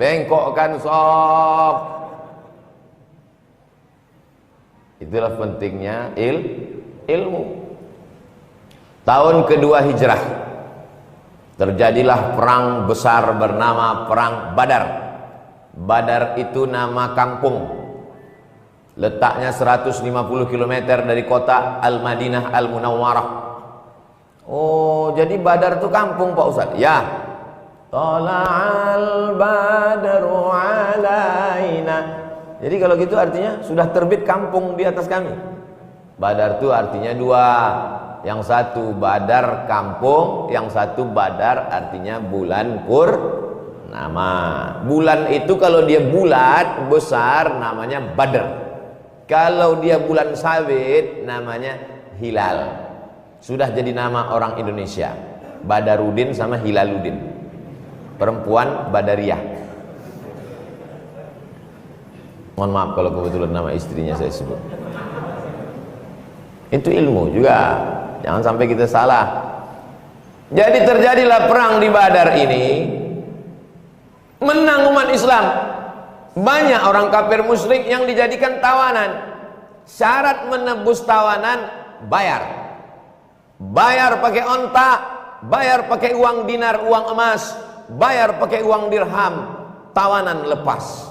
bengkokkan sok. Itulah pentingnya ilmu. Tahun kedua hijrah terjadilah perang besar bernama Perang Badar. Badar itu nama kampung, letaknya 150 km dari kota Al-Madinah Al-Munawwarah. Oh, jadi Badar itu kampung Pak Ustaz? Ya. Tala'al badru alaina. Jadi kalau gitu artinya sudah terbit kampung di atas kami. Badar itu artinya dua. Yang satu Badar kampung, yang satu Badar artinya bulan purnama. Bulan itu kalau dia bulat besar namanya Badar. Kalau dia bulan sabit namanya Hilal. Sudah jadi nama orang Indonesia. Badarudin sama Hilaludin. Perempuan Badariyah. Mohon maaf kalau kebetulan nama istrinya saya sebut. Itu ilmu juga. Jangan sampai kita salah. Jadi terjadilah perang di Badar ini. Menang umat Islam. Banyak orang kafir musyrik yang dijadikan tawanan. Syarat menebus tawanan bayar. Bayar pakai onta, bayar pakai uang dinar, uang emas, bayar pakai uang dirham. Tawanan lepas.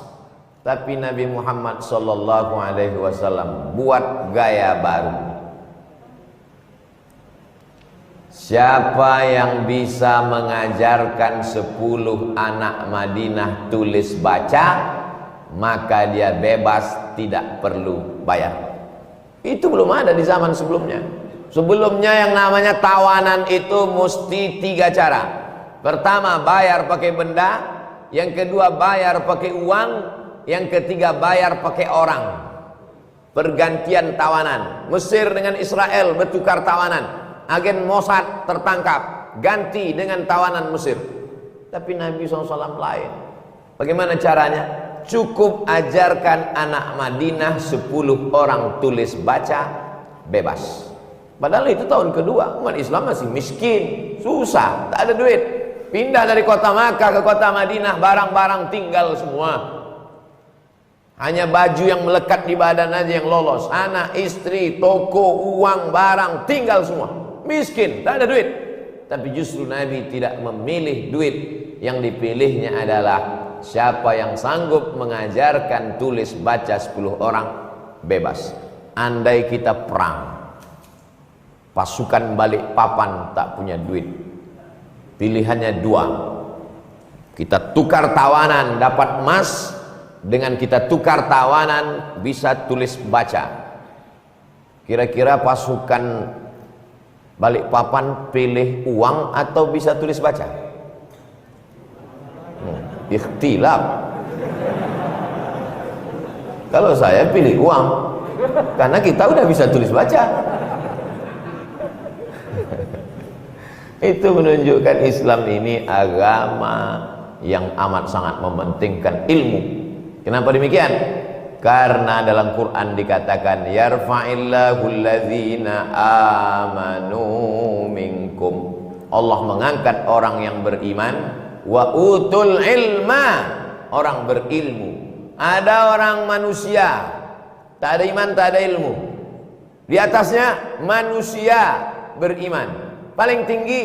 Tapi Nabi Muhammad SAW buat gaya baru. Siapa yang bisa mengajarkan 10 anak Madinah tulis baca, maka dia bebas, tidak perlu bayar. Itu belum ada di zaman sebelumnya. Sebelumnya yang namanya tawanan itu mesti 3 cara. Pertama bayar pakai benda, yang kedua bayar pakai uang, yang ketiga bayar pakai orang. Pergantian tawanan. Mesir dengan Israel bertukar tawanan. Agen Mossad tertangkap, ganti dengan tawanan Mesir. Tapi Nabi SAW lain. Bagaimana caranya? Cukup ajarkan anak Madinah 10 orang tulis baca, bebas. Padahal itu tahun kedua, umat Islam masih miskin, susah, tak ada duit. Pindah dari kota Makkah ke kota Madinah, barang-barang tinggal semua. Hanya baju yang melekat di badan aja yang lolos. Anak, istri, toko, uang, barang tinggal semua. Miskin, tak ada duit. Tapi justru Nabi tidak memilih duit. Yang dipilihnya adalah siapa yang sanggup mengajarkan tulis baca 10 orang, bebas. Andai kita perang, pasukan Balikpapan tak punya duit, pilihannya 2. Kita tukar tawanan dapat emas, dengan kita tukar tawanan bisa tulis baca. Kira-kira pasukan Balikpapan pilih uang atau bisa tulis baca? Ikhtilaf. Kalau saya pilih uang, karena kita udah bisa tulis baca. Itu menunjukkan Islam ini agama yang amat sangat mementingkan ilmu. Kenapa demikian? Karena dalam Quran dikatakan yarfa'illahu alladzina amanu minkum. Allah mengangkat orang yang beriman, wa utul ilma, orang berilmu. Ada orang manusia, tak ada iman, tak ada ilmu. Di atasnya manusia beriman. Paling tinggi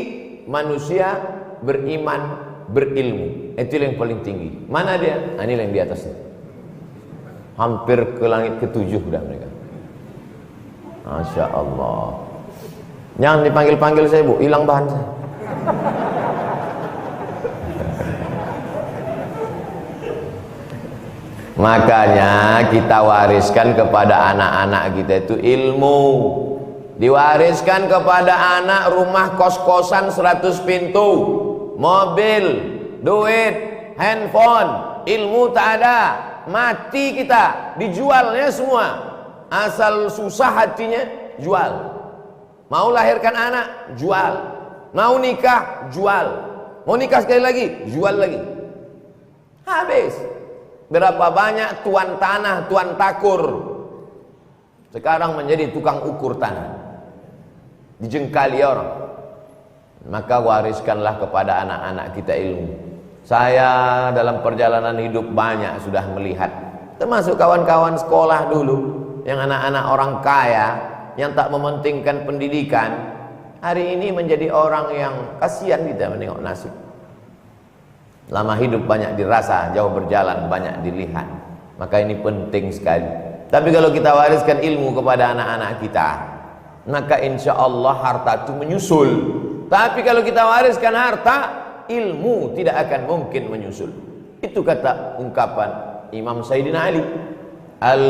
manusia beriman, berilmu. Itu yang paling tinggi. Mana dia? Ini yang di atasnya. Hampir ke langit ke-7 dah mereka. Masya Allah. Jangan dipanggil-panggil saya, Bu, hilang bahan saya. Makanya kita wariskan kepada anak-anak kita itu ilmu. Diwariskan kepada anak rumah kos-kosan 100 pintu, mobil, duit, handphone, ilmu tak ada, mati kita, dijualnya semua. Asal susah hatinya, jual. Mau lahirkan anak, jual. Mau nikah, jual. Mau nikah sekali lagi, jual lagi. Habis. Berapa banyak tuan tanah, tuan takur sekarang menjadi tukang ukur tanah, dijengkali orang. Maka wariskanlah kepada anak-anak kita ilmu. Saya dalam perjalanan hidup banyak sudah melihat, termasuk kawan-kawan sekolah dulu, yang anak-anak orang kaya, yang tak mementingkan pendidikan, hari ini menjadi orang yang kasihan kita menengok nasib. Lama hidup banyak dirasa, jauh berjalan banyak dilihat. Maka ini penting sekali. Tapi kalau kita wariskan ilmu kepada anak-anak kita, maka insya Allah harta itu menyusul. Tapi kalau kita wariskan harta, ilmu tidak akan mungkin menyusul. Itu kata ungkapan Imam Sayyidina Ali, al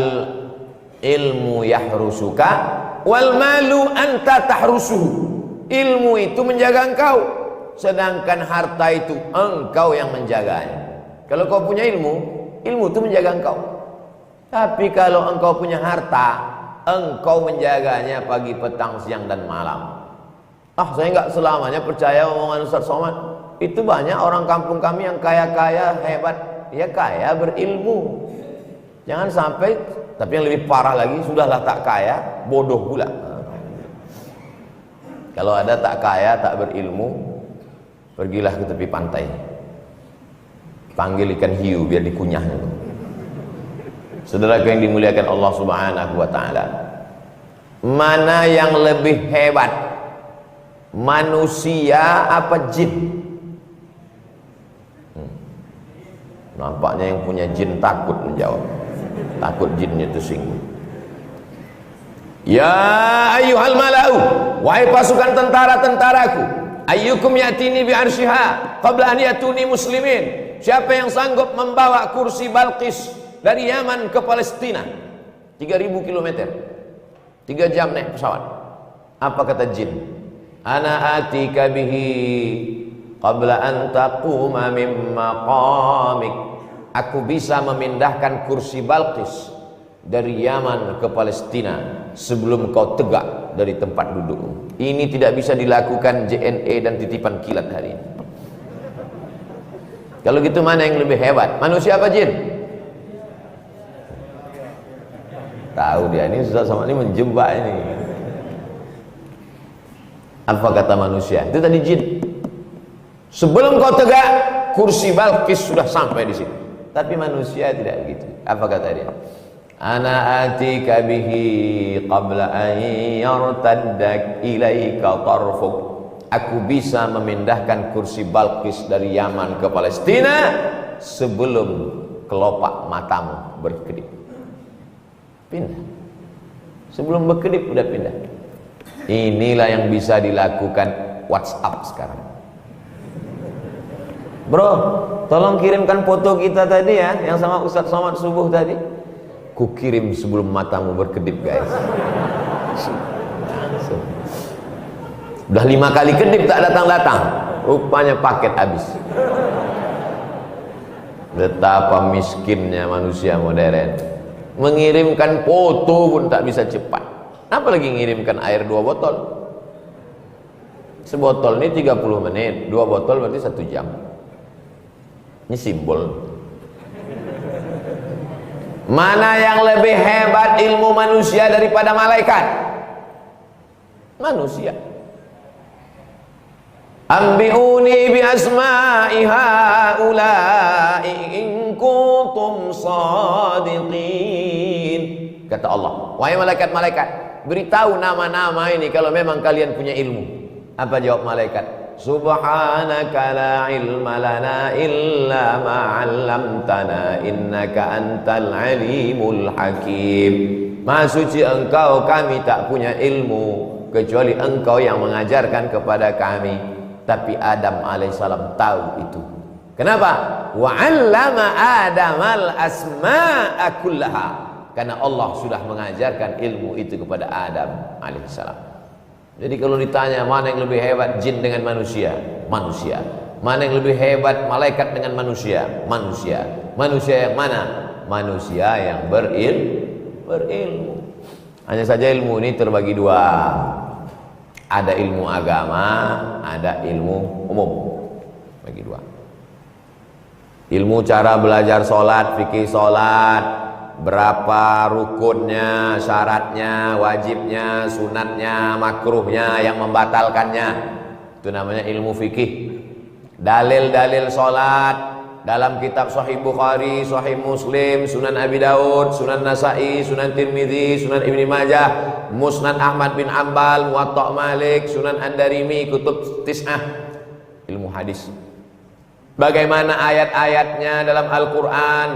ilmu yahrusuka wal malu anta tahrusuhu. Ilmu itu menjaga engkau, sedangkan harta itu engkau yang menjaganya. Kalau kau punya ilmu, ilmu itu menjaga engkau. Tapi kalau engkau punya harta, engkau menjaganya pagi, petang, siang dan malam. Saya nggak selamanya percaya omongan Ustaz Somad. Itu banyak orang kampung kami yang kaya-kaya hebat, ya kaya berilmu. Jangan sampai, tapi yang lebih parah lagi, sudahlah tak kaya, bodoh pula. Kalau ada tak kaya, tak berilmu, pergilah ke tepi pantai, panggil ikan hiu biar dikunyah. Saudara yang dimuliakan Allah Subhanahu wa ta'ala, mana yang lebih hebat, manusia apa jin? Nampaknya yang punya jin takut menjawab, takut jinnya tersinggung. Ya ayyuhal mala'u, wahai pasukan tentara-tentaraku, ayyukum yatini bi arsyiha qabla an yatuni muslimin. Siapa yang sanggup membawa kursi Balqis dari Yaman ke Palestina 3000 km, 3 jam naik pesawat? Apa kata jin? Ana atika bihi qabla an taquma min maqamik. Aku bisa memindahkan kursi Balqis dari Yaman ke Palestina sebelum kau tegak dari tempat duduk. Ini tidak bisa dilakukan JNE dan titipan kilat hari ini. Kalau gitu mana yang lebih hebat, manusia apa jin? Tahu dia, ini Ustaz Somad ini menjebak ini. Apa kata manusia? Itu tadi jin. Sebelum kau tegak, kursi Balqis sudah sampai di sini. Tapi manusia tidak begitu. Apa kata dia? Ana atika bihi qabla an yartaddak ilaika tarfuk. Aku bisa memindahkan kursi Balqis dari Yaman ke Palestina sebelum kelopak matamu berkedip. Pindah. Sebelum berkedip udah pindah. Inilah yang bisa dilakukan WhatsApp sekarang. Bro, tolong kirimkan foto kita tadi ya, yang sama Ustaz Somad subuh tadi. Ku kirim sebelum matamu berkedip, guys. Udah 5 kali kedip tak datang-datang, rupanya paket habis. Betapa miskinnya manusia modern, mengirimkan foto pun tak bisa cepat, apalagi ngirimkan air 2 botol. Sebotol ini 30 menit, 2 botol berarti 1 jam. Ini simbol. Mana yang lebih hebat ilmu manusia daripada malaikat? Manusia. Ambiuni bi asma'i haula'i in kuntum shadiqin. Kata Allah, wahai malaikat-malaikat, beritahu nama-nama ini kalau memang kalian punya ilmu. Apa jawab malaikat? Subhanaka la ilma lana illa ma 'allamtana innaka antal alimul hakim. Maha suci engkau, kami tak punya ilmu kecuali engkau yang mengajarkan kepada kami. Tapi Adam alaihissalam tahu itu. Kenapa? Wa 'allama Adamal asma'a kullaha. Karena Allah sudah mengajarkan ilmu itu kepada Adam alaihissalam. Jadi kalau ditanya mana yang lebih hebat jin dengan manusia? Manusia. Mana yang lebih hebat malaikat dengan manusia? Manusia. Manusia yang mana? Manusia yang berilmu. Hanya saja ilmu ini terbagi 2. Ada ilmu agama, ada ilmu umum. Bagi 2. Ilmu cara belajar sholat, fikih sholat, berapa rukunnya, syaratnya, wajibnya, sunatnya, makruhnya, yang membatalkannya, itu namanya ilmu fikih. Dalil-dalil sholat dalam kitab Sahih Bukhari, Sahih Muslim, Sunan Abi Daud, Sunan Nasa'i, Sunan Tirmidzi, Sunan Ibnu Majah, Musnad Ahmad bin Ambal, Muwatta Malik, Sunan An-Darimi, Kutub Tis'ah, ilmu hadis. Bagaimana ayat-ayatnya dalam Al-Quran,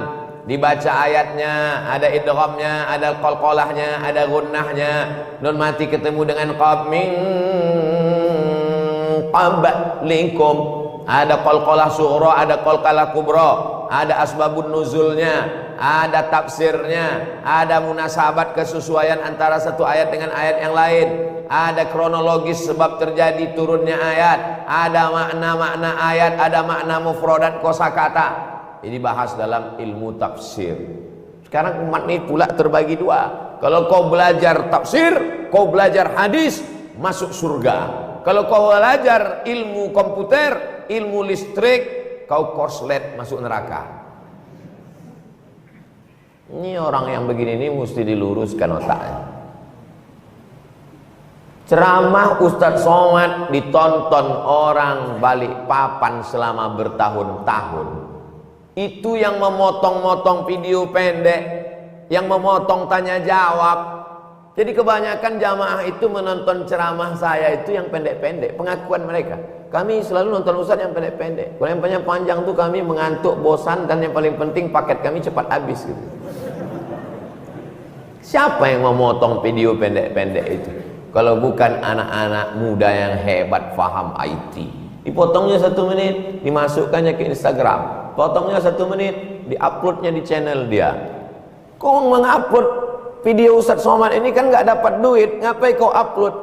dibaca ayatnya, ada idghamnya, ada qalqalahnya, ada gunnahnya, nun mati ketemu dengan qab min qablikum, ada qalqalah sughra, ada qalqalah kubra, ada asbabun nuzulnya, ada tafsirnya, ada munasabat kesesuaian antara satu ayat dengan ayat yang lain, ada kronologis sebab terjadi turunnya ayat, ada makna-makna ayat, ada makna mufradat kosakata. Ini bahas dalam ilmu tafsir. Sekarang umat ini pula terbagi dua. Kalau kau belajar tafsir, kau belajar hadis, masuk surga. Kalau kau belajar ilmu komputer, ilmu listrik, kau korslet, masuk neraka. Ini orang yang begini ini mesti diluruskan otaknya. Ceramah Ustadz Somad ditonton orang Balikpapan selama bertahun-tahun. Itu yang memotong-motong video pendek, yang memotong tanya jawab. Jadi kebanyakan jamaah itu menonton ceramah saya itu yang pendek-pendek, pengakuan mereka. Kami selalu nonton Ustadz yang pendek-pendek. Kalau yang panjang tuh kami mengantuk, bosan, dan yang paling penting paket kami cepat habis gitu. Siapa yang memotong video pendek-pendek itu? Kalau bukan anak-anak muda yang hebat faham IT. Dipotongnya 1 menit, dimasukkannya ke Instagram. Potongnya 1 menit, diuploadnya di channel dia. Kau mengupload video Ustadz Somad ini kan nggak dapat duit, ngapain kau upload?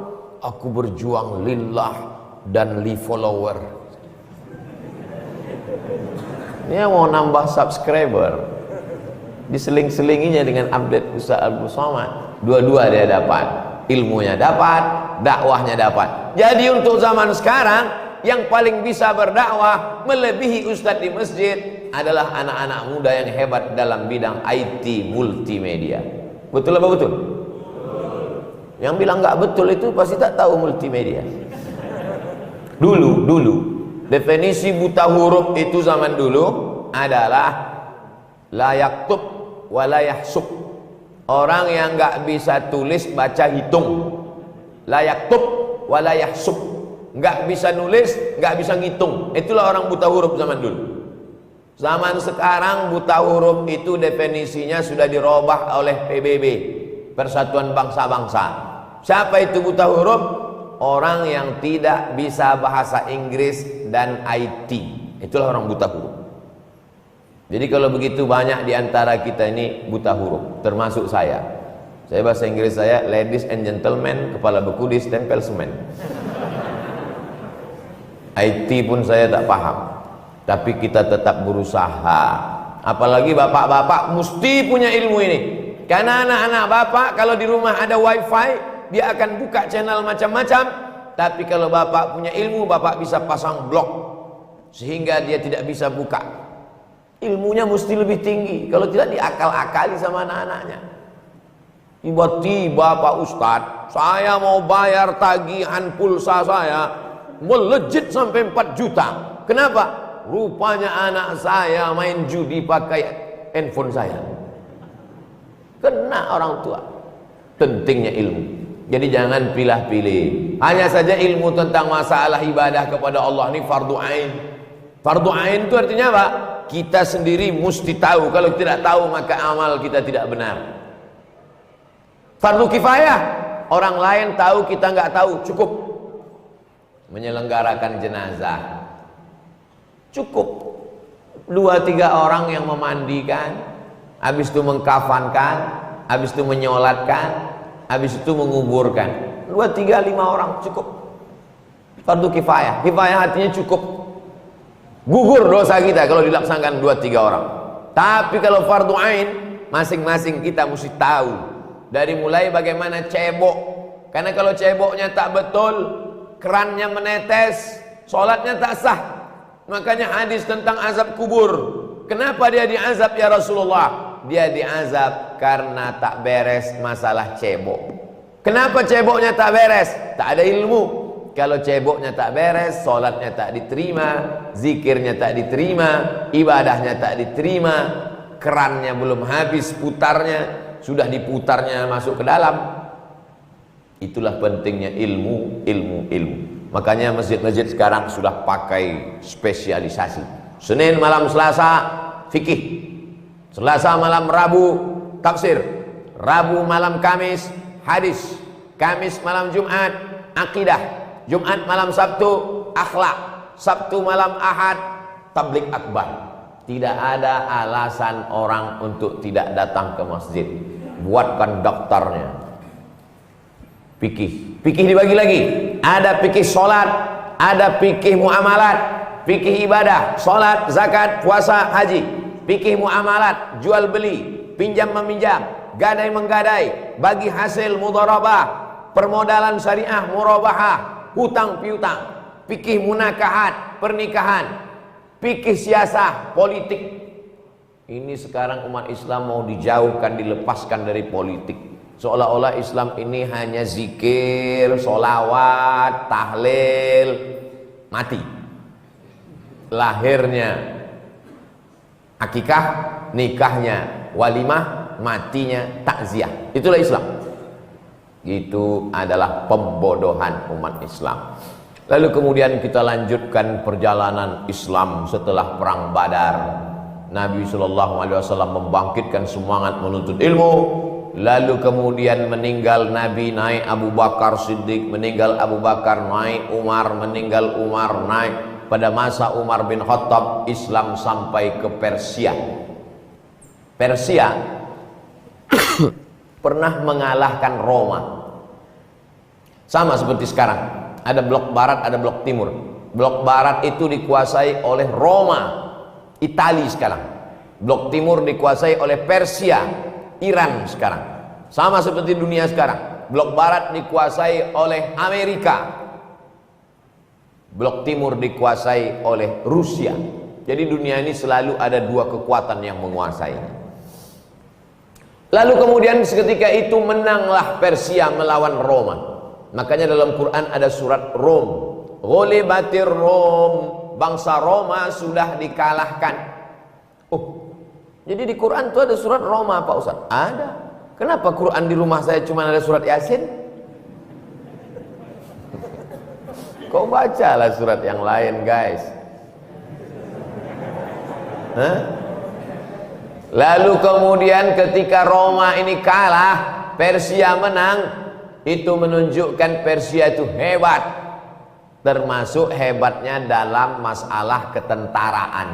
Aku berjuang lillah dan li follower. Dia mau nambah subscriber, diseling-selinginya dengan update Ustadz Abdul Somad. Dua-dua dia dapat, ilmunya dapat, dakwahnya dapat. Jadi untuk zaman sekarang yang paling bisa berdakwah melebihi ustadz di masjid adalah anak-anak muda yang hebat dalam bidang IT multimedia. Betul apa betul? Yang bilang nggak betul itu pasti tak tahu multimedia. Dulu definisi buta huruf itu zaman dulu adalah la yaktub wa la yahsub. Orang yang nggak bisa tulis baca hitung. La yaktub wa la yahsub. Nggak bisa nulis, nggak bisa ngitung. Itulah orang buta huruf zaman dulu. Zaman sekarang buta huruf itu definisinya sudah dirubah oleh PBB, Persatuan Bangsa-Bangsa. Siapa itu buta huruf? Orang yang tidak bisa bahasa Inggris dan IT. Itulah orang buta huruf. Jadi kalau begitu banyak di antara kita ini buta huruf, termasuk saya. Saya bahasa Inggris saya ladies and gentlemen, kepala beku ditempel semen. IT pun saya tak paham, tapi kita tetap berusaha. Apalagi bapak-bapak mesti punya ilmu ini, karena anak-anak bapak kalau di rumah ada wifi, dia akan buka channel macam-macam. Tapi kalau bapak punya ilmu, bapak bisa pasang blok sehingga dia tidak bisa buka. Ilmunya mesti lebih tinggi, kalau tidak diakal-akali sama anak-anaknya. Tiba-tiba Pak Ustadz, saya mau bayar tagihan pulsa saya melejit sampai 4 juta. Kenapa? Rupanya anak saya main judi pakai handphone saya. Kena orang tua. Pentingnya ilmu. Jadi jangan pilih-pilih. Hanya saja ilmu tentang masalah ibadah kepada Allah ini fardu ain. Fardu ain itu artinya apa? Kita sendiri mesti tahu. Kalau tidak tahu maka amal kita tidak benar. Fardu kifayah, orang lain tahu kita nggak tahu, cukup. Menyelenggarakan jenazah cukup 2-3 orang yang memandikan, habis itu mengkafankan, habis itu menyolatkan, habis itu menguburkan. 2-3-5 orang cukup. Fardu kifayah. Kifayah artinya cukup, gugur dosa kita kalau dilaksanakan 2-3 orang. Tapi kalau fardu ain, masing-masing kita mesti tahu. Dari mulai bagaimana cebok, karena kalau ceboknya tak betul, kerannya menetes, sholatnya tak sah. Makanya hadis tentang azab kubur. Kenapa dia diazab ya Rasulullah? Dia diazab karena tak beres masalah cebok. Kenapa ceboknya tak beres? Tak ada ilmu. Kalau ceboknya tak beres, sholatnya tak diterima, zikirnya tak diterima, ibadahnya tak diterima, kerannya belum habis putarnya, sudah diputarnya masuk ke dalam. Itulah pentingnya ilmu. Makanya masjid-masjid sekarang sudah pakai spesialisasi. Senin malam Selasa fikih, Selasa malam Rabu tafsir, Rabu malam Kamis hadis, Kamis malam Jumat akidah, Jumat malam Sabtu akhlak, Sabtu malam Ahad tablik akbar. Tidak ada alasan orang untuk tidak datang ke masjid. Buatkan daftarnya. Fikih dibagi lagi. Ada fikih sholat, ada fikih muamalat, fikih ibadah, sholat, zakat, puasa, haji, fikih muamalat, jual beli, pinjam meminjam, gadai menggadai, bagi hasil mudharabah, permodalan syariah, murabahah, hutang piutang, fikih munakahat, pernikahan, fikih siasah, politik. Ini sekarang umat Islam mau dijauhkan, dilepaskan dari politik. Seolah-olah Islam ini hanya zikir, sholawat, tahlil, mati. Lahirnya akikah, nikahnya walimah, matinya takziah. Itulah Islam. Itu adalah pembodohan umat Islam. Lalu kemudian kita lanjutkan perjalanan Islam setelah perang Badar. Nabi SAW membangkitkan semangat menuntut ilmu. Lalu kemudian meninggal Nabi, naik Abu Bakar Siddiq, meninggal Abu Bakar, naik Umar, meninggal Umar, naik. Pada masa Umar bin Khattab, Islam sampai ke Persia. Persia pernah mengalahkan Roma. Sama seperti sekarang, ada blok barat, ada blok timur. Blok barat itu dikuasai oleh Roma, Italia sekarang. Blok timur dikuasai oleh Persia, Iran sekarang. Sama seperti dunia sekarang. Blok barat dikuasai oleh Amerika, blok timur dikuasai oleh Rusia. Jadi dunia ini selalu ada dua kekuatan yang menguasai. Lalu kemudian seketika itu menanglah Persia melawan Roma. Makanya dalam Quran ada surat Rom. Ghulibatir Rom, bangsa Roma sudah dikalahkan. Oh, jadi di Quran itu ada surat Roma Pak Ustaz? Ada. Kenapa Quran di rumah saya cuma ada surat Yasin? Kau bacalah surat yang lain guys. Hah? Lalu kemudian ketika Roma ini kalah, Persia menang, itu menunjukkan Persia itu hebat, termasuk hebatnya dalam masalah ketentaraan.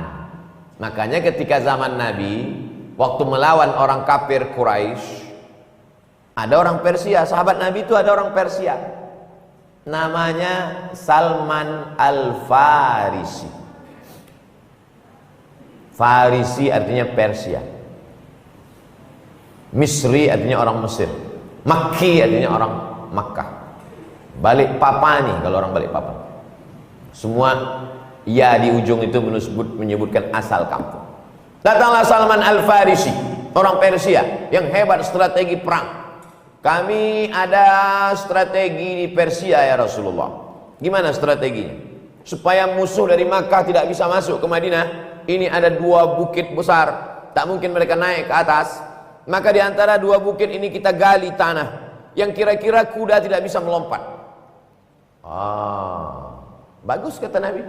Makanya ketika zaman Nabi, waktu melawan orang kafir Quraisy, ada orang Persia, sahabat Nabi itu ada orang Persia, namanya Salman Al-Farisi. Farisi artinya Persia, Misri artinya orang Mesir, Makki artinya orang Makkah, Balikpapan kalau orang Balikpapan. Semua ya di ujung itu menyebutkan asal kampung. Datanglah Salman Al-Farisi, orang Persia yang hebat strategi perang. Kami ada strategi di Persia ya Rasulullah. Gimana strateginya? Supaya musuh dari Makkah tidak bisa masuk ke Madinah. Ini ada dua bukit besar, tak mungkin mereka naik ke atas. Maka di antara dua bukit ini kita gali tanah yang kira-kira kuda tidak bisa melompat. Bagus kata Nabi.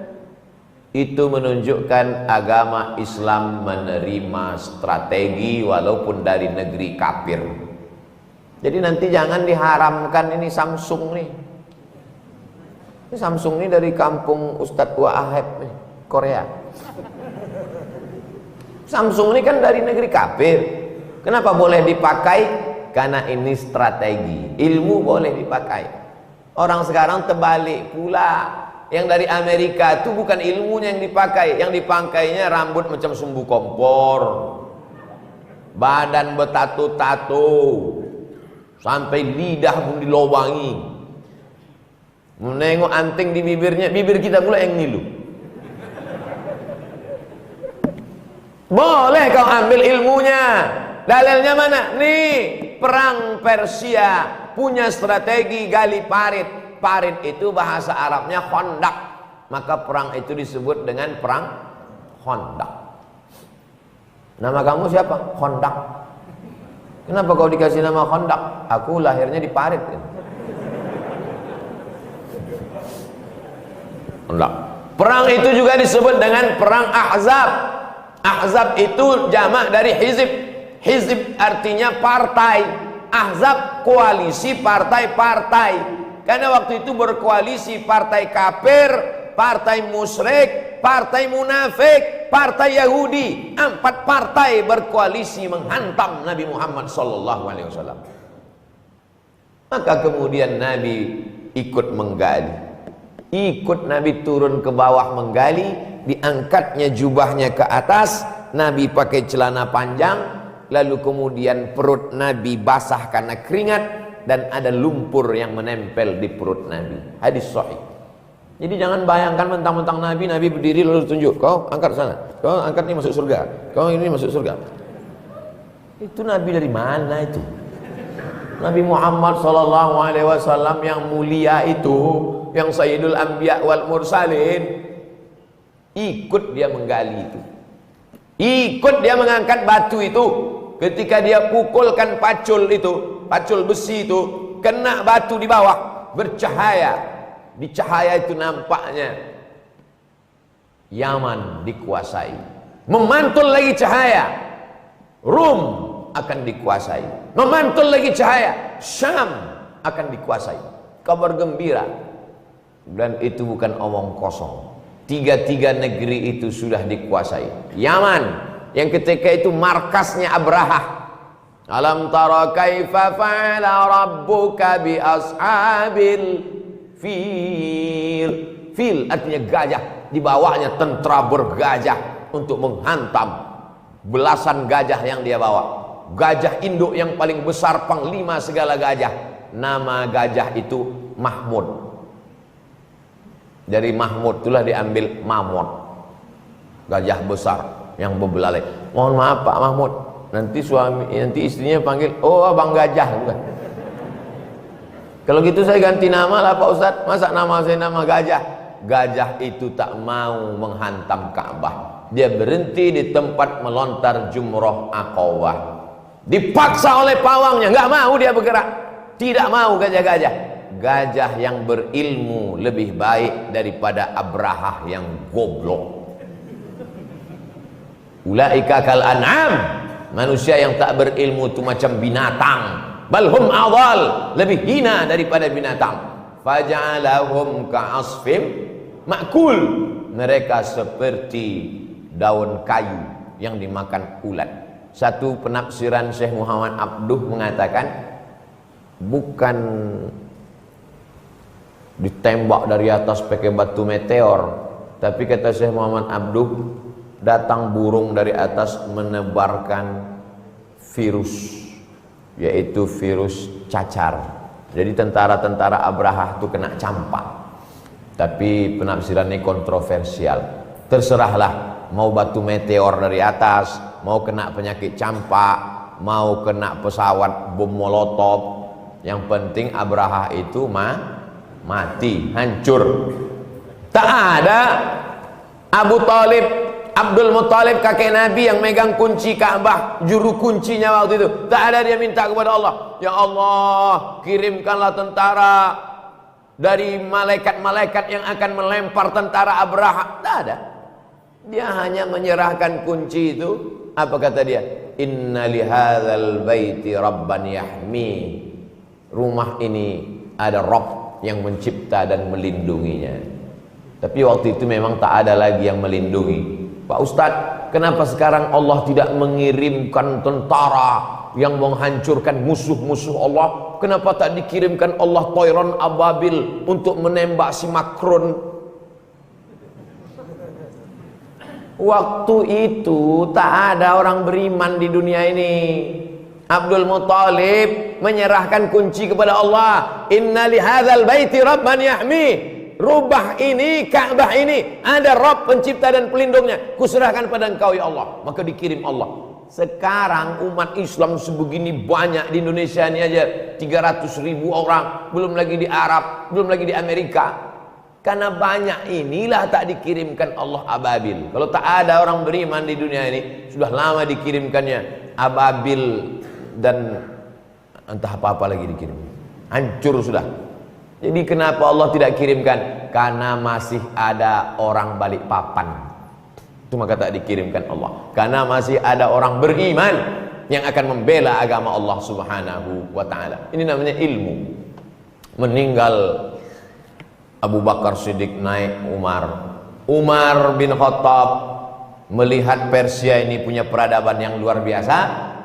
Itu menunjukkan agama Islam menerima strategi walaupun dari negeri kafir. Jadi nanti jangan diharamkan ini Samsung nih. Ini Samsung ini dari kampung Ustadz Wahab nih, Korea. Samsung ini kan dari negeri kafir. Kenapa boleh dipakai? Karena ini strategi. Ilmu boleh dipakai. Orang sekarang terbalik pula. Yang dari Amerika itu bukan ilmunya yang dipakai. Yang dipakainya rambut macam sumbu kompor, badan bertato-tato, sampai lidah pun dilobangi. Menengok anting di bibirnya, bibir kita pula yang ngilu. Boleh kau ambil ilmunya. Dalilnya mana? Nih, perang Persia punya strategi gali parit. parit itu bahasa Arabnya Khandaq. Maka perang itu disebut dengan perang Khandaq. Nama kamu siapa? Khandaq. Kenapa kau dikasih nama Khandaq? Aku lahirnya di parit. Khandaq. Perang itu juga disebut dengan perang Ahzab. Ahzab itu jamak dari hizib. Hizib artinya partai. Ahzab koalisi partai-partai. Karena waktu itu berkoalisi partai kafir, partai musyrik, partai munafik, partai Yahudi. 4 partai berkoalisi menghantam Nabi Muhammad SAW. Maka kemudian Nabi ikut menggali. Ikut Nabi turun ke bawah menggali. Diangkatnya jubahnya ke atas. Nabi pakai celana panjang. Lalu kemudian perut Nabi basah karena keringat. Dan ada lumpur yang menempel di perut Nabi. Hadis sahih. Jadi jangan bayangkan mentang-mentang Nabi berdiri lalu tunjuk, kau angkat sana, kau angkat ini masuk surga, kau ini masuk surga. Itu Nabi dari mana itu? Nabi Muhammad SAW yang mulia itu, yang Sayyidul Anbiya wal Mursalin, ikut dia menggali itu, ikut dia mengangkat batu itu. Ketika dia pukulkan pacul itu, pacul besi itu kena batu di bawah, bercahaya. Di cahaya itu nampaknya Yaman dikuasai. Memantul lagi cahaya, Rum akan dikuasai. Memantul lagi cahaya, Syam akan dikuasai. Kabar gembira. Dan itu bukan omong kosong. 3 negeri itu sudah dikuasai. Yaman yang ketika itu markasnya Abraha. Alam tara kaifa fa'ala rabbuka bi ashabil fil. Fil artinya gajah. Dibawanya tentara bergajah untuk menghantam belasan gajah yang dia bawa. Gajah induk yang paling besar, panglima segala gajah. Nama gajah itu Mahmud. Dari Mahmud itulah diambil Mamut, gajah besar yang berbelalai. Mohon maaf Pak Mahmud, nanti istrinya panggil, oh abang gajah bukan. Kalau gitu saya ganti nama lah Pak Ustadz. Masa nama saya nama gajah? Gajah itu tak mau menghantam Ka'bah. Dia berhenti di tempat melontar jumroh Aqabah. Dipaksa oleh pawangnya, nggak mau dia bergerak. Tidak mau gajah-gajah. Gajah yang berilmu lebih baik daripada Abrahah yang goblok. Ulaika kal an'am. Manusia yang tak berilmu itu macam binatang. Balhum adhal, lebih hina daripada binatang. Faja'alahum ka'asfim ma'kul. Mereka seperti daun kayu yang dimakan ulat. Satu penafsiran Syekh Muhammad Abduh mengatakan, bukan ditembak dari atas pakai batu meteor, tapi kata Syekh Muhammad Abduh, datang burung dari atas menebarkan virus, yaitu virus cacar. Jadi tentara-tentara Abrahah itu kena campak. Tapi penafsirannya kontroversial. Terserahlah, mau batu meteor dari atas, mau kena penyakit campak, mau kena pesawat bom molotov, yang penting Abrahah itu mati, hancur. Tak ada Abu Talib, Abdul Muttalib kakek Nabi yang megang kunci Ka'bah, juru kuncinya waktu itu. Tak ada dia minta kepada Allah, ya Allah kirimkanlah tentara dari malaikat-malaikat yang akan melempar tentara Abraha. Tak ada. Dia hanya menyerahkan kunci itu. Apa kata dia? Inna lihadzal baiti rabban yahmi. Rumah ini ada Rabb yang mencipta dan melindunginya. Tapi waktu itu memang tak ada lagi yang melindungi. Pak Ustadz, kenapa sekarang Allah tidak mengirimkan tentara yang menghancurkan musuh-musuh Allah? Kenapa tak dikirimkan Allah Toiron Ababil untuk menembak si Macron? Waktu itu tak ada orang beriman di dunia ini. Abdul Muttalib menyerahkan kunci kepada Allah. Inna lihadzal baiti rabban yahmi. Rubah ini, Ka'bah ini ada Rabb pencipta dan pelindungnya. Kuserahkan pada engkau ya Allah. Maka dikirim Allah Sekarang umat Islam sebegini banyak di Indonesia ini aja 300.000 orang, belum lagi di Arab, belum lagi di Amerika. Karena banyak inilah tak dikirimkan Allah ababil. Kalau tak ada orang beriman di dunia ini, sudah lama dikirimkannya ababil dan entah apa-apa lagi dikirim. Hancur sudah. Jadi kenapa Allah tidak kirimkan? Karena masih ada orang balik papan. Itu maka tak dikirimkan Allah. Karena masih ada orang beriman yang akan membela agama Allah Subhanahu wa ta'ala. Ini namanya ilmu. Meninggal Abu Bakar Siddiq, naik Umar bin Khattab, melihat Persia ini punya peradaban yang luar biasa.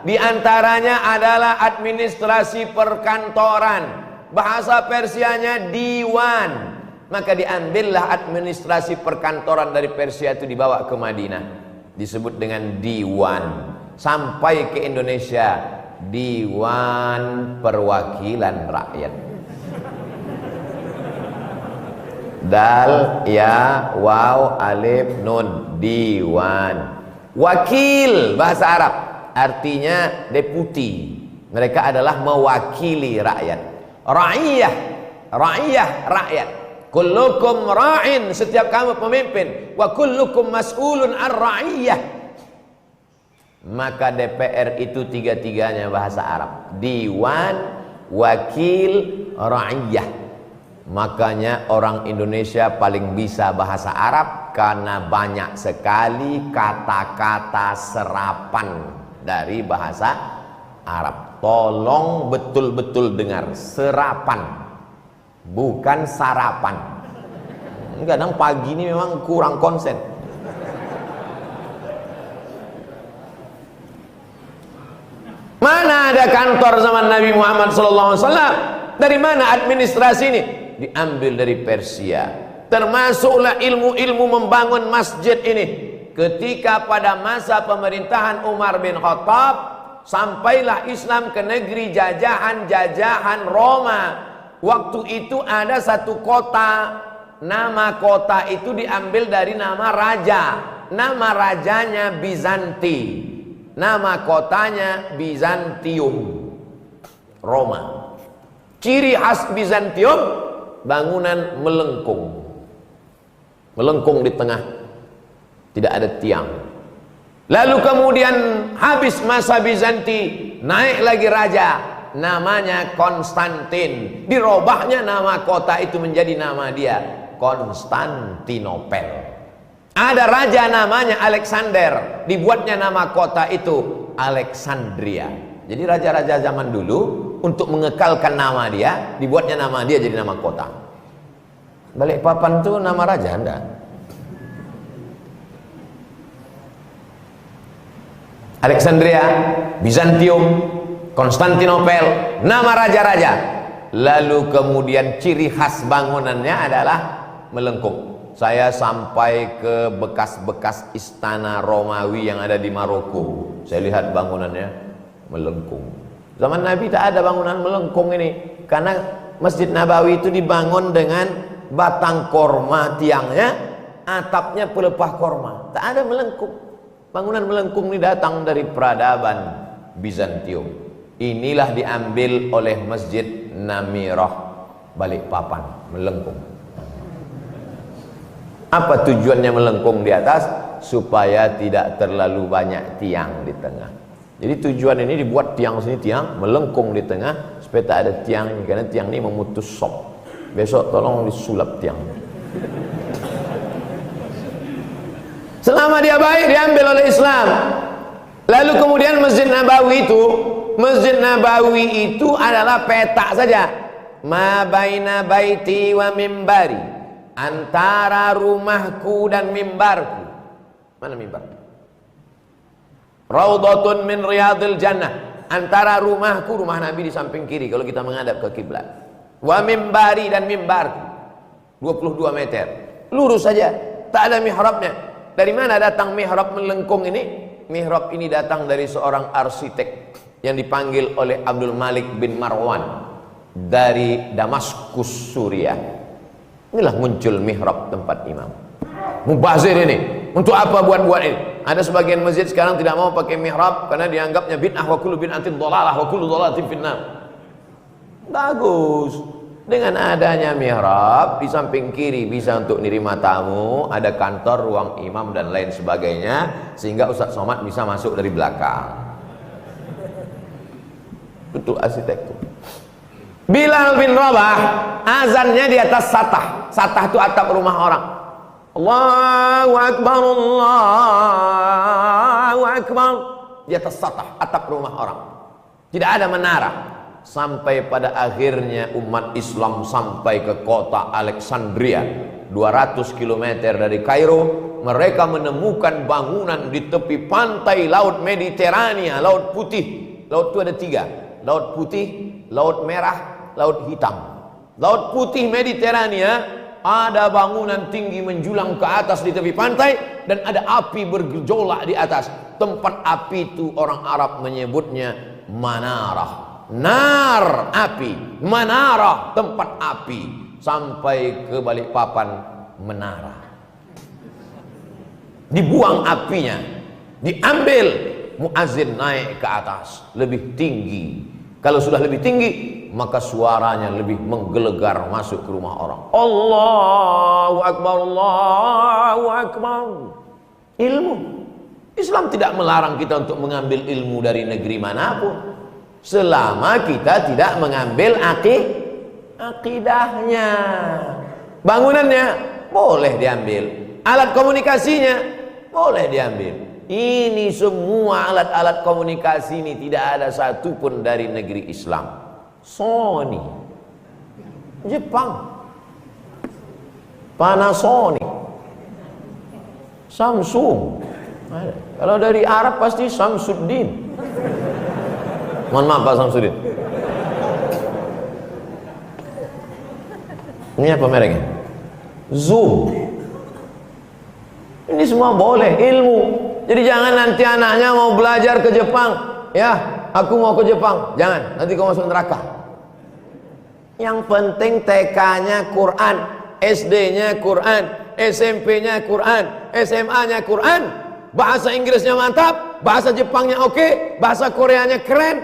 Di antaranya adalah administrasi perkantoran. Bahasa Persianya diwan. Maka diambillah administrasi perkantoran dari Persia itu dibawa ke Madinah. Disebut dengan diwan. Sampai ke Indonesia, Dewan Perwakilan Rakyat. Dal, ya, waw, alif, nun. Diwan. Wakil bahasa Arab, artinya deputi. Mereka adalah mewakili rakyat. Ra'iyah, ra'iyah, rakyat. Kullukum ra'in, setiap kamu pemimpin. Wa kullukum mas'ulun ar-ra'iyah. Maka DPR itu tiga-tiganya bahasa Arab. Diwan, wakil, ra'iyah. Makanya orang Indonesia paling bisa bahasa Arab karena banyak sekali kata-kata serapan dari bahasa Arab. Tolong betul-betul dengar, serapan, bukan sarapan. Kadang pagi ini memang kurang konsen. Mana ada kantor zaman Nabi Muhammad SAW? Dari mana administrasi ini? Diambil dari Persia. Termasuklah ilmu-ilmu membangun masjid ini. Ketika pada masa pemerintahan Umar bin Khattab, sampailah Islam ke negeri jajahan-jajahan Roma. Waktu itu ada satu kota, nama kota itu diambil dari nama raja. Nama rajanya Bizanti, nama kotanya Bizantium, Roma. Ciri khas Bizantium, bangunan melengkung. Melengkung di tengah, tidak ada tiang. Lalu kemudian habis masa Bizanti, naik lagi raja, namanya Konstantin. Dirobahnya nama kota itu menjadi nama dia, Konstantinopel. Ada raja namanya Alexander, dibuatnya nama kota itu Alexandria. Jadi raja-raja zaman dulu untuk mengekalkan nama dia, dibuatnya nama dia jadi nama kota. Balikpapan itu nama raja anda. Alexandria, Bizantium, Konstantinopel, nama raja-raja. Lalu kemudian ciri khas bangunannya adalah melengkung. Saya sampai ke bekas-bekas istana Romawi yang ada di Maroko. Saya lihat bangunannya melengkung. Zaman Nabi tak ada bangunan melengkung ini, karena Masjid Nabawi itu dibangun dengan batang korma tiangnya, atapnya pelepah korma. Tak ada melengkung. Bangunan melengkung ini datang dari peradaban Bizantium. Inilah diambil oleh Masjid Namirah Balikpapan, melengkung. Apa tujuannya melengkung di atas? Supaya tidak terlalu banyak tiang di tengah. Jadi tujuan ini dibuat tiang sini, tiang melengkung di tengah supaya tak ada tiang, karena tiang ini memutus sop. Besok tolong disulap tiang. Selama dia baik diambil oleh Islam. Lalu kemudian Masjid Nabawi itu adalah petak saja. Ma baina baiti wa mimbari, antara rumahku dan mimbarku. Mana mimbar? Raudhatun min riyadil jannah. Antara rumahku, rumah Nabi di samping kiri kalau kita menghadap ke kiblat. Wa mimbari, dan mimbarku 22 meter. Lurus saja, tak ada mihrabnya. Dari mana datang mihrab melengkung ini? Mihrab ini datang dari seorang arsitek yang dipanggil oleh Abdul Malik bin Marwan dari Damaskus, Suriah. Inilah muncul mihrab tempat imam. Mubazir ini, untuk apa buat-buat ini? Ada sebagian masjid sekarang tidak mau pakai mihrab karena dianggapnya bid'ah, wa kullu bid'atin dhalalah wa kullu dhalalatin finnar. Bagus. Dengan adanya mihrab di samping kiri bisa untuk nerima tamu, ada kantor, ruang imam dan lain sebagainya, sehingga Ustaz Somad bisa masuk dari belakang. Betul arsitektur. Bilal bin Rabah azannya di atas satah. Satah itu atap rumah orang. Allahu Akbar, Allahu Akbar. Di atas satah atap rumah orang. Tidak ada menara. Sampai pada akhirnya umat Islam sampai ke kota Alexandria, 200 km dari Kairo. Mereka menemukan bangunan di tepi pantai Laut Mediterania, Laut Putih. Laut itu ada 3, Laut Putih, Laut Merah, Laut Hitam. Laut Putih Mediterania, ada bangunan tinggi menjulang ke atas di tepi pantai, dan ada api bergejolak di atas. Tempat api itu orang Arab menyebutnya manarah. Nar, api. Manarah, tempat api. Sampai ke Balikpapan, menara. Dibuang apinya, diambil, muazzin naik ke atas, lebih tinggi. Kalau sudah lebih tinggi, maka suaranya lebih menggelegar masuk ke rumah orang. Allahu Akbar, Allahu Akbar. Ilmu. Islam tidak melarang kita untuk mengambil ilmu dari negeri manapun, selama kita tidak mengambil akidahnya. Bangunannya boleh diambil, alat komunikasinya boleh diambil. Ini semua alat-alat komunikasi ini tidak ada satupun dari negeri Islam. Sony, Jepang, Panasonic, Samsung. Kalau dari Arab pasti Samsuddin. Mohon maaf Pak Samsuddin. Ini apa mereknya? Zoom. Ini semua boleh, ilmu. Jadi jangan nanti anaknya mau belajar ke Jepang, ya, aku mau ke Jepang. Jangan, nanti kau masuk neraka. Yang penting TK-nya Quran, SD-nya Quran, SMP-nya Quran, SMA-nya Quran, bahasa Inggrisnya mantap, bahasa Jepangnya oke, bahasa Koreanya keren.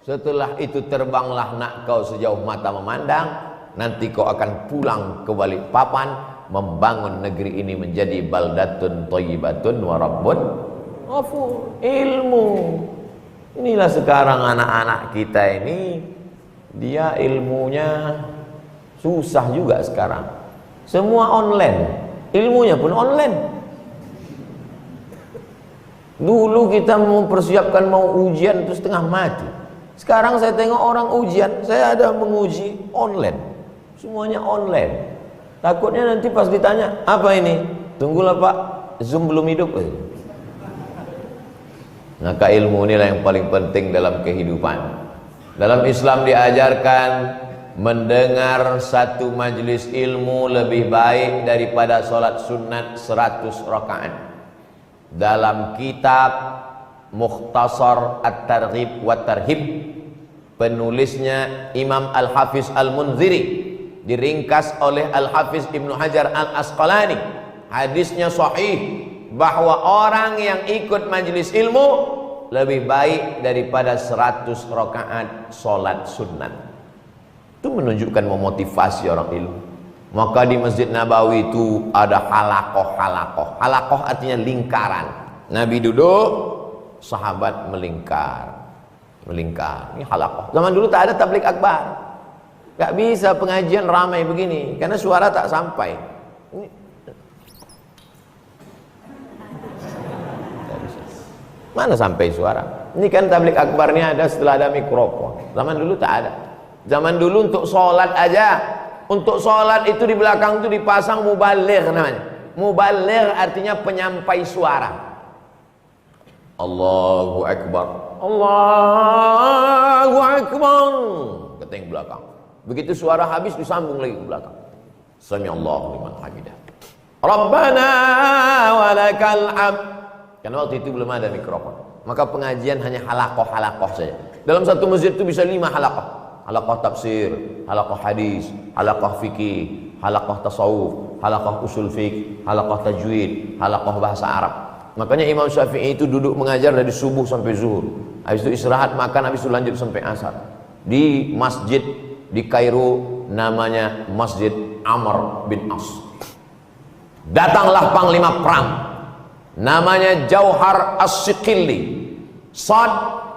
Setelah itu terbanglah nak kau sejauh mata memandang. Nanti kau akan pulang ke Balikpapan, membangun negeri ini menjadi baldatun thayyibatun wa rabbun ghafur. Ilmu. Inilah sekarang anak-anak kita ini, dia ilmunya susah juga sekarang. Semua online, ilmunya pun online. Dulu kita mempersiapkan mau ujian itu setengah mati. Sekarang saya tengok orang ujian, saya ada menguji online, semuanya online. Takutnya nanti pas ditanya, apa ini? Tunggulah Pak, Zoom belum hidup. Maka ilmu inilah yang paling penting dalam kehidupan. Dalam Islam diajarkan mendengar satu majelis ilmu lebih baik daripada sholat sunat 100 rakaat. Dalam kitab Mukhtasar At-Targhib wa Tarhib, penulisnya Imam Al-Hafiz Al-Munziri, diringkas oleh Al-Hafiz Ibnu Hajar Al-Asqalani, hadisnya sahih bahwa orang yang ikut majelis ilmu lebih baik daripada 100 rakaat sholat sunat. Itu menunjukkan memotivasi orang ilmu. Maka di Masjid Nabawi itu ada halakoh. Halakoh artinya lingkaran. Nabi duduk, sahabat melingkar. Ini halakoh. Zaman dulu tak ada tabligh akbar. Gak bisa pengajian ramai begini karena suara tak sampai. Mana sampai suara? Ini kan tabligh akbarnya ada setelah ada mikrofon. Zaman dulu tak ada. Zaman dulu untuk sholat aja, untuk sholat itu di belakang itu dipasang mubaligh namanya. Mubaligh artinya penyampai suara. Allahu Akbar, Allahu Akbar, kata yang belakang. Begitu suara habis disambung lagi ke belakang. Sami Allahu liman hamidah. Rabbana walakal hamd. Karena waktu itu belum ada mikrofon, maka pengajian hanya halakoh saja. Dalam satu masjid itu bisa 5 halakoh. Halakoh tafsir, halakoh hadis, halakoh fikih, halakoh tasawuf, halakoh usul fiqh, halakoh tajwid, halakoh bahasa Arab. Makanya Imam Syafi'i itu duduk mengajar dari subuh sampai zuhur. Habis itu istirahat makan, habis itu lanjut sampai asar. Di masjid di Kairo namanya Masjid Amr bin As. Datanglah panglima perang namanya Jauhar As-Siqilli. Sad,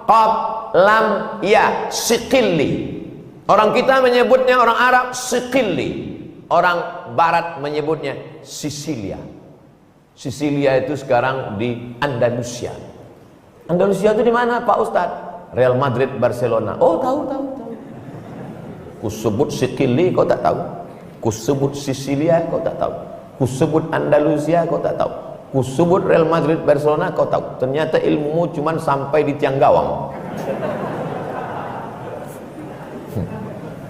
Qaf, Lam, Ya, Siqilli. Orang kita menyebutnya, orang Arab Siqilli. Orang Barat menyebutnya Sisilia. Sisilia itu sekarang di Andalusia. Andalusia itu di mana Pak Ustadz? Real Madrid, Barcelona. Oh tahu. Kusebut Siqilli kau tak tahu. Kusebut Sisilia kau tak tahu. Kusebut Andalusia kau tak tahu. Kusebut Real Madrid, Barcelona kau tahu. Ternyata ilmumu cuman sampai di tiang gawang.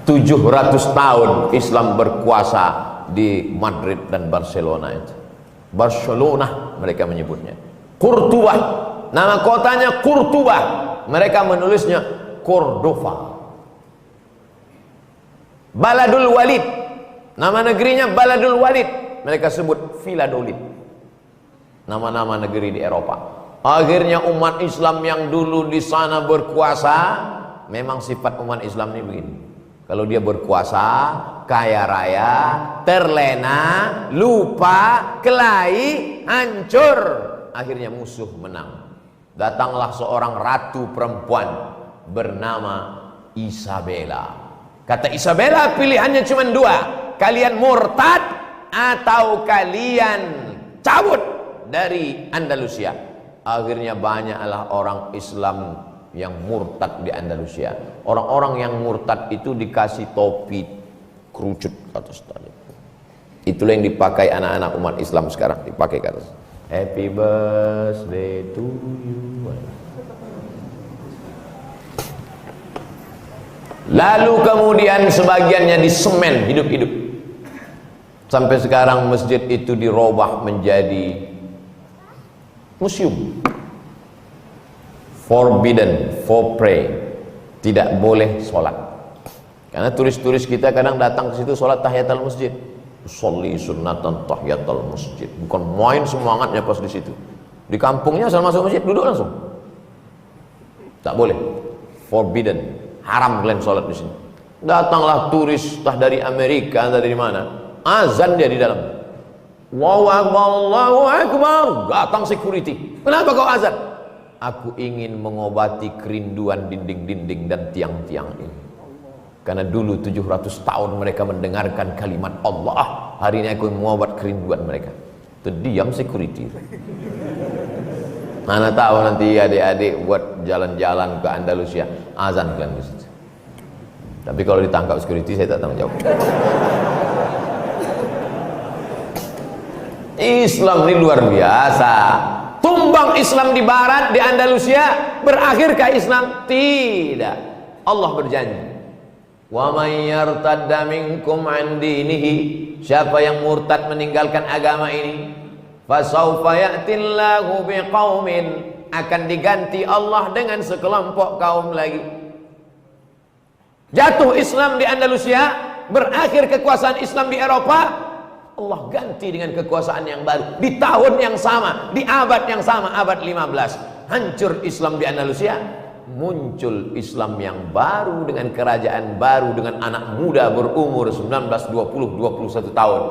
700 tahun Islam berkuasa di Madrid dan Barcelona itu. Barcelona mereka menyebutnya. Kurtubah, nama kotanya Kurtubah, mereka menulisnya Cordova. Baladul Walid, nama negerinya Baladul Walid, mereka sebut Valladolid. Nama-nama negeri di Eropa. Akhirnya umat Islam yang dulu di sana berkuasa, memang sifat umat Islam ini begini. Kalau dia berkuasa, kaya raya, terlena, lupa, kelahi, hancur. Akhirnya musuh menang. Datanglah seorang ratu perempuan bernama Isabella. Kata Isabella, pilihannya cuma dua. Kalian murtad atau kalian cabut dari Andalusia. Akhirnya banyaklah orang Islam yang murtad di Andalusia. Orang-orang yang murtad itu dikasih topi kerucut ke atas tadi. Itulah yang dipakai anak-anak umat Islam sekarang, dipakai ke atas. Happy birthday to you. Lalu kemudian sebagiannya disemen hidup-hidup. Sampai sekarang masjid itu dirubah menjadi museum. Forbidden for pray, tidak boleh sholat. Karena turis-turis kita kadang datang ke situ sholat tahiyatul masjid. Sholli sunnatan tahiyatul masjid. Bukan main semangatnya pas di situ. Di kampungnya asal masuk masjid duduk langsung. Tak boleh. Forbidden, haram kalian sholat di sini. Datanglah turis entah dari Amerika, entah dari mana. Azan dia di dalam. Allahu Akbar, Allahu Akbar. Datang security. Kenapa kau azan? Aku ingin mengobati kerinduan dinding-dinding dan tiang-tiang ini. Karena dulu 700 tahun mereka mendengarkan kalimat Allah. Hari ini aku mengobat kerinduan mereka. Itu diam security. Mana tahu nanti adik-adik buat jalan-jalan ke Andalusia, azan kalian di situ. Tapi kalau ditangkap security saya tak tanggung jawab. Islam ini luar biasa. Tumbang Islam di barat, di Andalusia, berakhirkah Islam? Tidak. Allah berjanji, wa may yartadda minkum an dinihi, siapa yang murtad meninggalkan agama ini, fasawfa ya'tillahu biqaumin, akan diganti Allah dengan sekelompok kaum lagi. Jatuh Islam di Andalusia, berakhir kekuasaan Islam di Eropa, Allah ganti dengan kekuasaan yang baru di tahun yang sama, di abad yang sama, abad 15. Hancur Islam di Andalusia, muncul Islam yang baru dengan kerajaan baru, dengan anak muda berumur 19, 20, 21 tahun,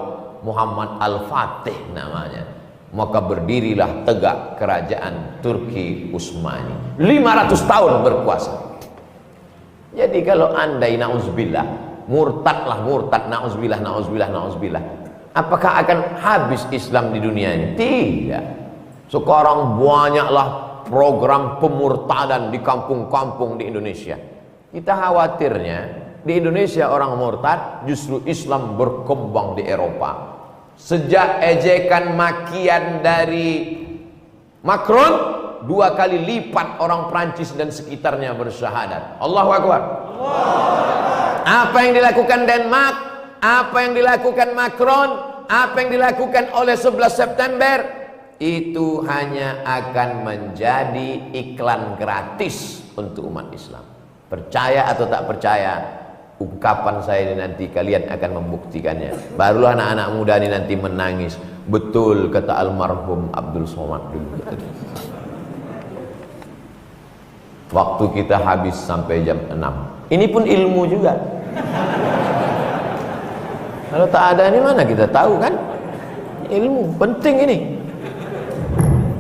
Muhammad Al-Fatih namanya. Maka berdirilah tegak kerajaan Turki Utsmani. 500 tahun berkuasa. Jadi kalau andai na'udzubillah, murtadlah murtad, na'udzubillah, na'udzubillah, na'udzubillah, apakah akan habis Islam di dunia ini? Tidak. Sekarang banyaklah program pemurtadan di kampung-kampung di Indonesia. Kita khawatirnya di Indonesia orang murtad, justru Islam berkembang di Eropa. Sejak ejekan makian dari Macron, 2 kali lipat orang Prancis dan sekitarnya bersyahadat. Allahu Akbar. Apa yang dilakukan Denmark, apa yang dilakukan Macron, apa yang dilakukan oleh 11 September, itu hanya akan menjadi iklan gratis untuk umat Islam. Percaya atau tak percaya, ungkapan saya ini nanti kalian akan membuktikannya. Barulah anak-anak muda ini nanti menangis. Betul kata almarhum Abdul Somad dulu. Waktu kita habis sampai jam 6. Ini pun ilmu juga. Kalau tak ada ini mana kita tahu kan? Ilmu penting ini.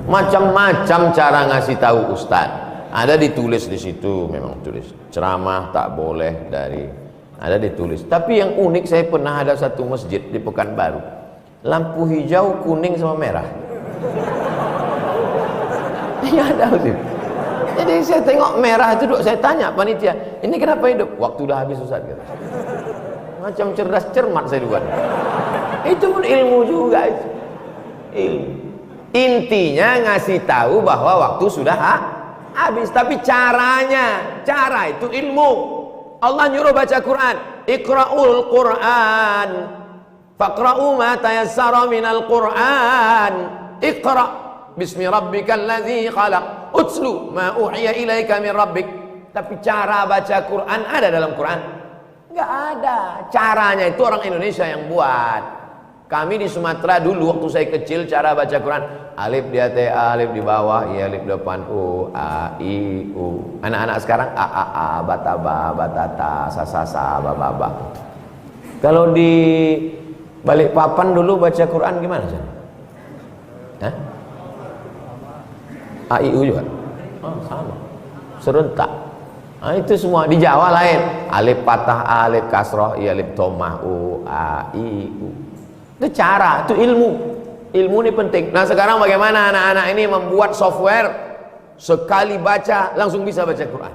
Macam-macam cara ngasih tahu ustaz. Ada ditulis di situ, memang tulis. Ceramah tak boleh dari, ada ditulis. Tapi yang unik, saya pernah ada satu masjid di Pekanbaru. Lampu hijau, kuning sama merah. Ini ada Ustaz. Jadi saya tengok merah itu, saya tanya panitia, ini kenapa hidup? Waktu udah habis Ustaz. Macam cerdas cermat saya buat. Itu pun ilmu juga itu. Ilmu. Intinya ngasih tahu bahwa waktu sudah habis, tapi caranya, cara itu ilmu. Allah nyuruh baca Quran, Iqra'ul Quran, faqra'u ma tayassara minal Quran. Iqra' bismi rabbikal ladzi khalaq, utslu ma uhiya ilaika min rabbik. Tapi cara baca Quran ada dalam Quran? Enggak ada. Caranya itu orang Indonesia yang buat. Kami di Sumatera dulu waktu saya kecil cara baca Quran, alif di atas, alif di bawah, ya alif depan, u, a, i, u. Anak-anak sekarang a, a, bataba, batata, sasasa, bababa. Kalau di Balikpapan dulu baca Quran gimana sih? Hah? A, i, u juga? Oh, sama. Serentak. Nah, itu semua di Jawa lain. Alif patah, alif kasroh, ya alif tomah, u, a, i, u. Itu cara, itu ilmu. Ilmu ini penting. Nah sekarang bagaimana anak-anak ini membuat software sekali baca langsung bisa baca Quran.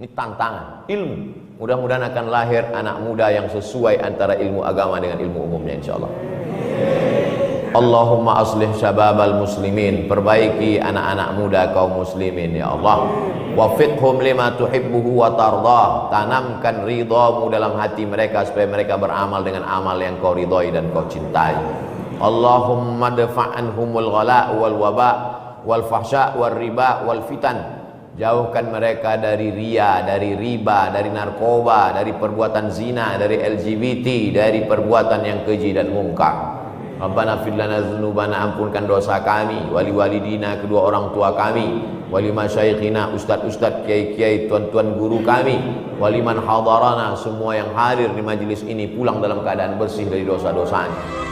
Ini tantangan, ilmu. Mudah-mudahan akan lahir anak muda yang sesuai antara ilmu agama dengan ilmu umumnya insyaallah. Allahumma aslih syababal muslimin, perbaiki anak-anak muda kaum muslimin ya Allah. Wafiqhum lima tuhibbuhu wa tardah, tanamkan ridhamu dalam hati mereka supaya mereka beramal dengan amal yang kau ridhai dan kau cintai. Allahumma dafa'anhumul ghala wal waba wal fahsya wal riba wal fitan. Jauhkan mereka dari ria, dari riba, dari narkoba, dari perbuatan zina, dari LGBT, dari perbuatan yang keji dan mungkar. Rabbana fir lana dzunubana, ampunkan dosa kami, wali walidina, kedua orang tua kami, wali masyayikhina, ustad-ustad, kiai-kiai, tuan-tuan guru kami, wali man hadarana, semua yang hadir di majlis ini pulang dalam keadaan bersih dari dosa-dosanya.